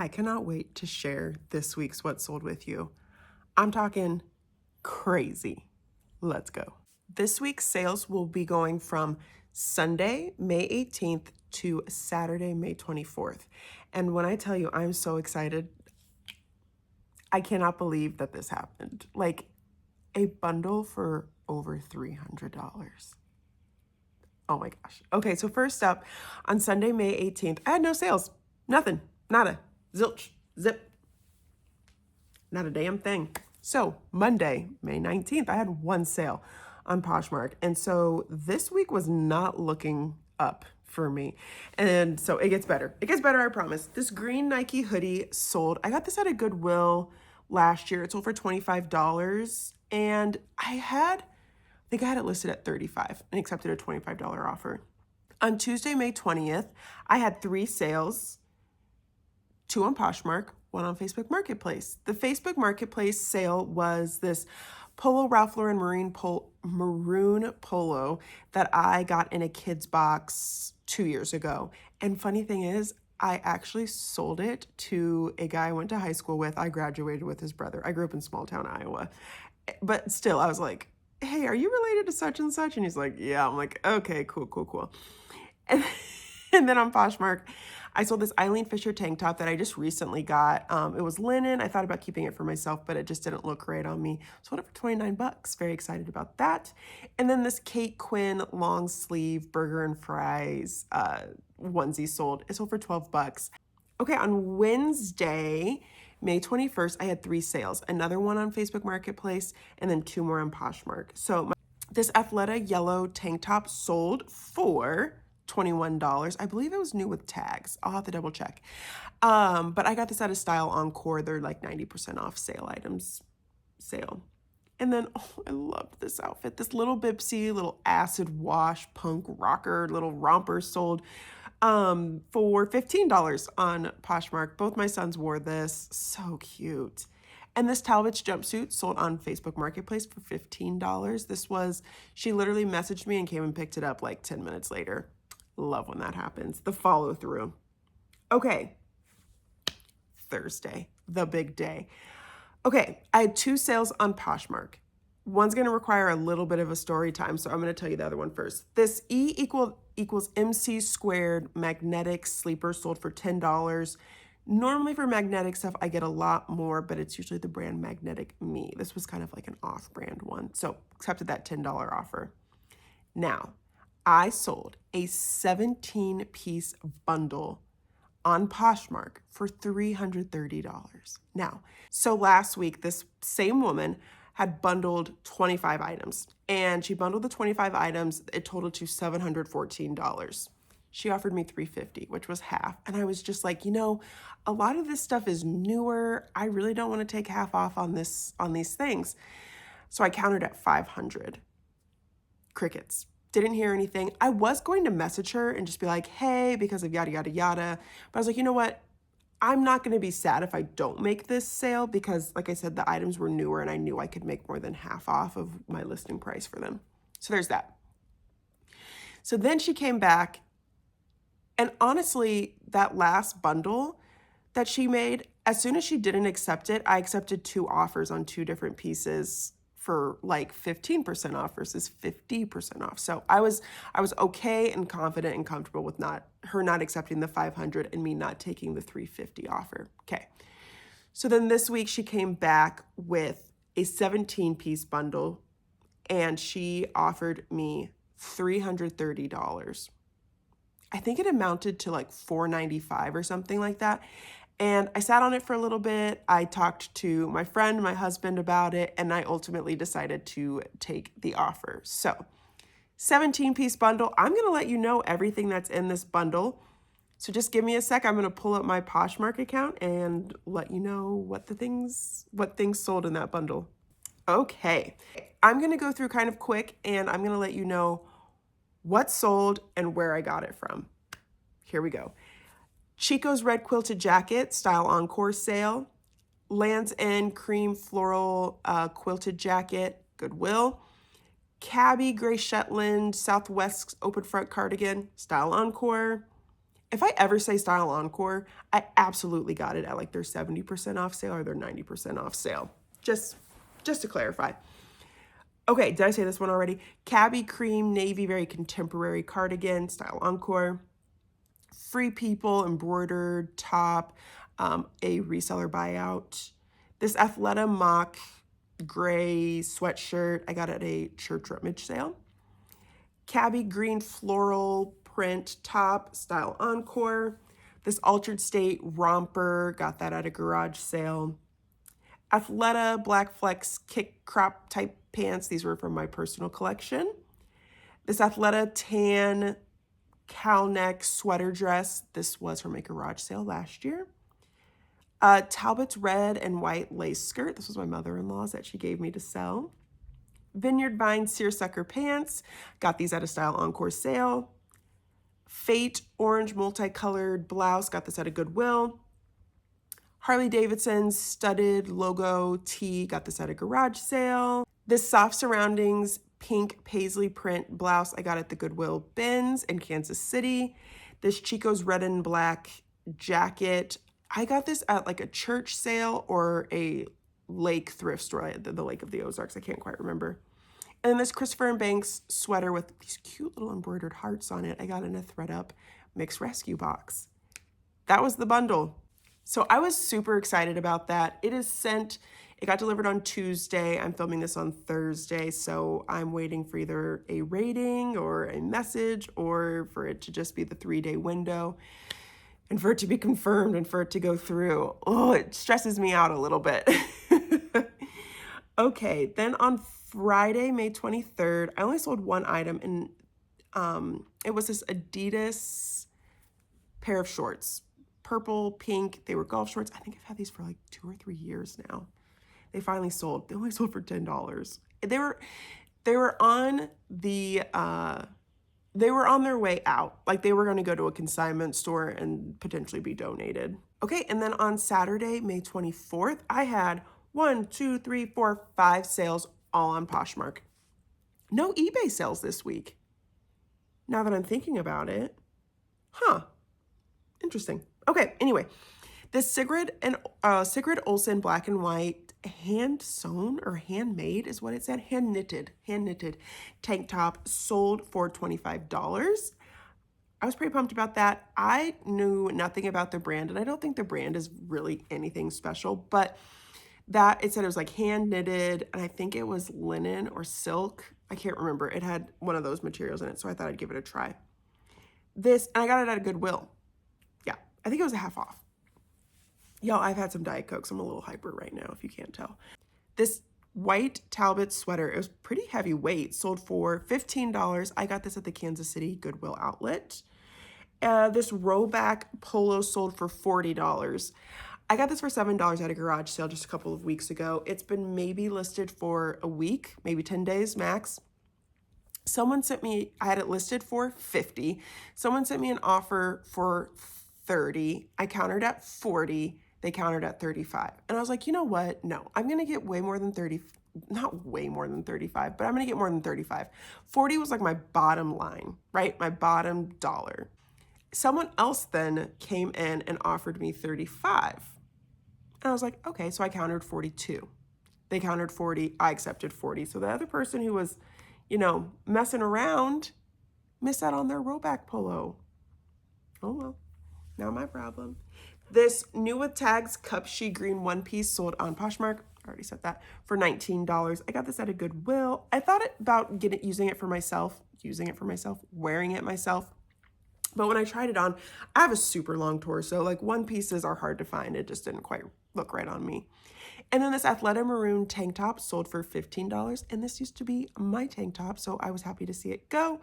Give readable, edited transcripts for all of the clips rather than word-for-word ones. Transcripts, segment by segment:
I cannot wait to share this week's What Sold with you. I'm talking crazy. Let's go. This week's sales will be going from Sunday, May 18th to Saturday, May 24th. And when I tell you I'm so excited, I cannot believe that this happened. Like a bundle for over $300. Oh my gosh. Okay, so first up, on Sunday, May 18th, I had no sales. Nothing. Nada. Zilch. Zip. Not a damn thing. So Monday, May 19th, I had one sale on Poshmark. And so this week was not looking up for me. And so it gets better. It gets better, I promise. This green Nike hoodie sold. I got this at a Goodwill last year. It sold for $25. And I think I had it listed at $35 and accepted a $25 offer. On Tuesday, May 20th, I had 3 sales, 2 on Poshmark, 1 on Facebook Marketplace. The Facebook Marketplace sale was this Polo Ralph Lauren maroon polo that I got in a kid's box 2 years ago. And funny thing is, I actually sold it to a guy I went to high school with. I graduated with his brother. I grew up in small town Iowa. But still, I was like, hey, are you related to such and such? And he's like, yeah. I'm like, okay, cool. And then on Poshmark, I sold this Eileen Fisher tank top that I just recently got. It was linen. I thought about keeping it for myself, but it just didn't look great on me. Sold it for $29. Very excited about that. And then this Kate Quinn long sleeve burger and fries onesie sold. It sold for $12. Okay, on Wednesday, May 21st, I had 3 sales. Another one on Facebook Marketplace and then 2 more on Poshmark. So this Athleta yellow tank top sold for $21. I believe it was new with tags. I'll have to double check. But I got this at a Style Encore. They're like 90% off sale items sale. And then, I loved this outfit. This little Bipsy, little acid wash punk rocker, little romper sold for $15 on Poshmark. Both my sons wore this. So cute. And this Talbot's jumpsuit sold on Facebook Marketplace for $15. She literally messaged me and came and picked it up like 10 minutes later. Love when that happens. The follow through. Okay. Thursday, the big day. Okay, I had 2 sales on Poshmark. One's going to require a little bit of a story time, so I'm going to tell you the other one first. This E equals MC squared magnetic sleeper sold for $10. Normally for magnetic stuff, I get a lot more, but it's usually the brand Magnetic Me. This was kind of like an off-brand one, so accepted that $10 offer. Now, I sold a 17-piece bundle on Poshmark for $330. Now, so last week, this same woman had bundled 25 items, and she bundled the 25 items. It totaled to $714. She offered me $350, which was half. And I was just like, a lot of this stuff is newer. I really don't want to take half off on these things. So I countered at 500. Crickets. Didn't hear anything. I was going to message her and just be like, hey, because of yada, yada, yada. But I was like, you know what? I'm not going to be sad if I don't make this sale because, like I said, the items were newer and I knew I could make more than half off of my listing price for them. So there's that. So then she came back, and honestly, that last bundle that she made, as soon as she didn't accept it, I accepted 2 offers on 2 different pieces for like 15% off versus 50% off. So I was okay and confident and comfortable with her not accepting the 500 and me not taking the 350 offer. Okay. So then this week she came back with a 17-piece bundle and she offered me $330. I think it amounted to like $495 or something like that. And I sat on it for a little bit. I talked to my friend, my husband about it, and I ultimately decided to take the offer. So 17-piece bundle. I'm going to let you know everything that's in this bundle. So just give me a sec. I'm going to pull up my Poshmark account and let you know what things sold in that bundle. Okay. I'm going to go through kind of quick, and I'm going to let you know what sold and where I got it from. Here we go. Chico's red quilted jacket, Style Encore sale. Land's End cream floral quilted jacket, Goodwill. Cabby gray Shetland Southwest open front cardigan, Style Encore. if I ever say Style Encore, I absolutely got it at like their 70% off sale or their 90% off sale. Just to clarify. Okay, did I say this one already? Cabby Cream Navy, very contemporary cardigan, Style Encore. Free People embroidered top, a reseller buyout. This Athleta mock gray sweatshirt, I got it at a church rummage sale. Cabby green floral print top, Style Encore. This Altered State romper, got that at a garage sale. Athleta black flex kick crop type pants, these were from my personal collection. This Athleta tan cow neck sweater dress, this was from a garage sale last year. Talbot's red and white lace skirt, this was my mother-in-law's that she gave me to sell. Vineyard Vine seersucker pants, got these at a Style Encore sale. Fate orange multicolored blouse, got this at a Goodwill. Harley Davidson's studded logo tee, got this at a garage sale. This Soft Surroundings pink paisley print blouse, I got at the Goodwill bins in Kansas City. This Chico's red and black jacket, I got this at like a church sale or a lake thrift store, the Lake of the Ozarks, I can't quite remember. And then this Christopher & Banks sweater with these cute little embroidered hearts on it, I got in a ThredUp mixed rescue box. That was the bundle. So I was super excited about that. It is sent, it got delivered on Tuesday. I'm filming this on Thursday, so I'm waiting for either a rating or a message or for it to just be the 3-day window and for it to be confirmed and for it to go through. Oh, it stresses me out a little bit. Okay, then on Friday, May 23rd, I only sold one item, and it was this Adidas pair of shorts. Purple, pink, they were golf shorts. I think I've had these for like 2 or 3 years now. They finally sold. They only sold for $10. They were on their way out. Like they were going to go to a consignment store and potentially be donated. Okay, and then on Saturday, May 24th, I had 5 sales all on Poshmark. No eBay sales this week. Now that I'm thinking about it. Huh. Interesting. Okay, anyway, this Sigrid Olsen black and white hand sewn or handmade is what it said. Hand knitted tank top sold for $25. I was pretty pumped about that. I knew nothing about the brand, and I don't think the brand is really anything special, but that it said it was like hand knitted, and I think it was linen or silk. I can't remember. It had one of those materials in it, so I thought I'd give it a try. And I got it at a Goodwill. Yeah, I think it was a half off. Y'all, I've had some Diet Cokes. I'm a little hyper right now, if you can't tell. This white Talbot sweater, it was pretty heavy weight, sold for $15. I got this at the Kansas City Goodwill outlet. This Rowback polo sold for $40. I got this for $7 at a garage sale just a couple of weeks ago. It's been maybe listed for a week, maybe 10 days max. Someone sent me, I had it listed for $50. Someone sent me an offer for $30. I countered at $40. They countered at $35. And I was like, you know what? No, I'm going to get way more than 30, not way more than 35, but I'm going to get more than 35. 40 was like my bottom line, right? My bottom dollar. Someone else then came in and offered me 35. And I was like, okay, so I countered 42. They countered 40, I accepted 40. So the other person who was, messing around missed out on their Rowback polo. Oh well, not my problem. This new with tags cup she green one piece sold on Poshmark. I already said that, for $19. I got this at a Goodwill. I thought about using it for myself, wearing it myself. But when I tried it on, I have a super long torso. Like one pieces are hard to find. It just didn't quite look right on me. And then this Athleta maroon tank top sold for $15. And this used to be my tank top, so I was happy to see it go.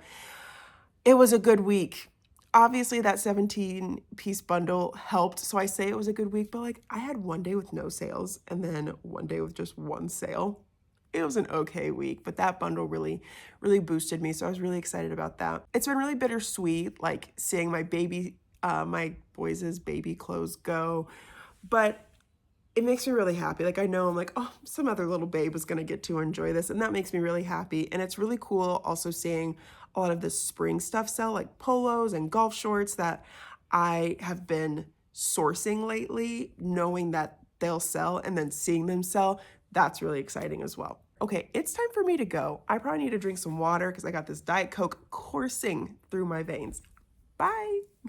It was a good week. Obviously, that 17-piece bundle helped. So I say it was a good week, but like I had one day with no sales and then one day with just one sale. It was an okay week, but that bundle really, really boosted me. So I was really excited about that. It's been really bittersweet, like seeing my boys' baby clothes go, but it makes me really happy. Like I know I'm like, oh, some other little babe is going to get to enjoy this. And that makes me really happy. And it's really cool also seeing a lot of this spring stuff sell, like polos and golf shorts that I have been sourcing lately, knowing that they'll sell and then seeing them sell. That's really exciting as well. Okay, it's time for me to go. I probably need to drink some water because I got this Diet Coke coursing through my veins. Bye.